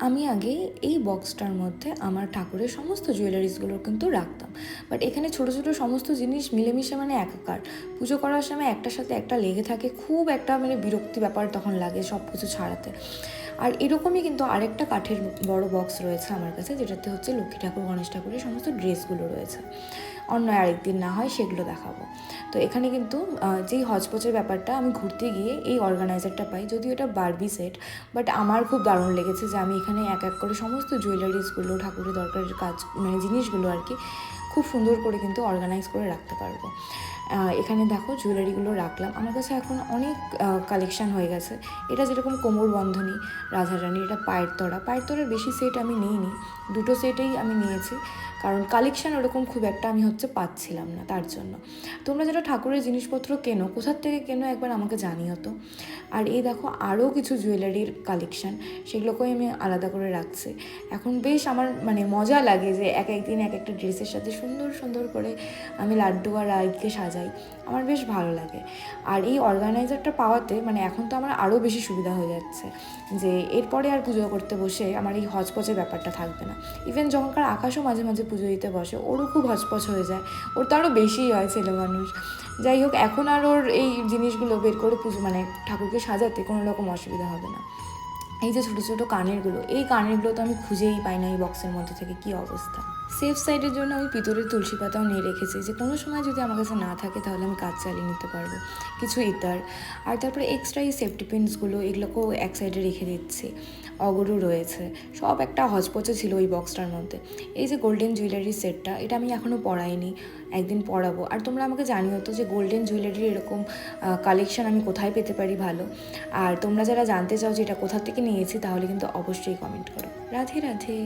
আমি আগে এই বক্সটার মধ্যে আমার ঠাকুরের সমস্ত জুয়েলারিসগুলো কিন্তু রাখতাম, বাট এখানে ছোটো ছোটো সমস্ত জিনিস মিলেমিশে মানে একাকার। পুজো করার সময় একটার সাথে একটা লেগে থাকে, খুব একটা মানে বিরক্তি ব্যাপার তখন লাগে সব কিছু ছাড়াতে। আর এরকমই কিন্তু আরেকটা কাঠের বড় বক্স রয়েছে আমার কাছে, যেটাতে হচ্ছে লক্ষ্মী ঠাকুর, গণেশ ঠাকুরের সমস্ত ড্রেসগুলো রয়েছে। অন্য আরেকদিন না হয় সেগুলো দেখাবো। তো এখানে কিন্তু যেই হজপচের ব্যাপারটা, আমি ঘুরতে গিয়ে এই অর্গানাইজারটা পাই, যদিও এটা বারবি সেট, বাট আমার খুব দারুণ লেগেছে যে আমি এখানে এক এক করে সমস্ত জুয়েলারিসগুলো, ঠাকুরের দরকারের কাজ মানে জিনিসগুলো আর কি খুব সুন্দর করে কিন্তু অর্গানাইজ করে রাখতে পারবো। এখানে দেখো জুয়েলারিগুলো রাখলাম। আমার কাছে এখন অনেক কালেকশান হয়ে গেছে। এটা যেরকম কোমর বন্ধনী, রাধারানী, এটা পায়ের তরার বেশি সেট আমি নিইনি, দুটো সেটেই আমি নিয়েছি, কারণ কালেকশান ওরকম খুব একটা আমি পাচ্ছিলাম না, তার জন্য। তোমরা যেটা ঠাকুরের জিনিসপত্র কেনো, কোথার থেকে কেনো একবার আমাকে জানিও তো। আর এই দেখো আরও কিছু জুয়েলারির কালেকশান, সেগুলোকেও আমি আলাদা করে রাখছি। এখন বেশ আমার মানে মজা লাগে যে এক একদিন এক একটা ড্রেসের সাথে সুন্দর সুন্দর করে আমি লাড্ডু আর রাইকে সাজাই, আমার বেশ ভালো লাগে। আর এই অর্গানাইজারটা পাওয়াতে মানে এখন তো আমার আরও বেশি সুবিধা হয়ে যাচ্ছে, যে এরপরে আর পুজো করতে বসে আমার এই হজপচের ব্যাপারটা থাকবে না। ইভেন যখনকার আকাশও মাঝে মাঝে পুজো দিতে বসে, ওরও খুব হজপচ হয়ে যায়, ওর তো আরও বেশিই হয়, ছেলে মানুষ। যাই হোক, এখন আর ওর এই জিনিসগুলো বের করে পুজো মানে ঠাকুরকে সাজাতে কোনো রকম অসুবিধা হবে না। এই যে ছোটো ছোটো কানেরগুলো, এই কানেরগুলো তো আমি খুঁজেই পাই না এই বক্সের মধ্যে থেকে, কী অবস্থা। সেফ সাইডের জন্য আমি পিতলের তুলসী পাতাও নিয়ে রেখেছি, যে কোনো সময় যদি আমার কাছে না থাকে তাহলে আমি কাজ চালিয়ে নিতে পারবো। কিছু ইতার, আর তারপরে এক্সট্রা এই সেফটি পিনসগুলো, এগুলোকেও এক সাইডে রেখে দিচ্ছি। অগরু রয়েছে, সব একটা হজপচে ছিল ওই বক্সটার মধ্যে। এই যে গোল্ডেন জুয়েলারি সেটটা, এটা আমি এখনও পরাইনি, একদিন পরাবো। আর তোমরা আমাকে জানিও তো যে গোল্ডেন জুয়েলারির এরকম কালেকশন আমি কোথায় পেতে পারি ভালো। আর তোমরা যারা জানতে চাও যে এটা কোথা থেকে নিয়েছি, তাহলে কিন্তু অবশ্যই কমেন্ট করো। রাধে রাধে।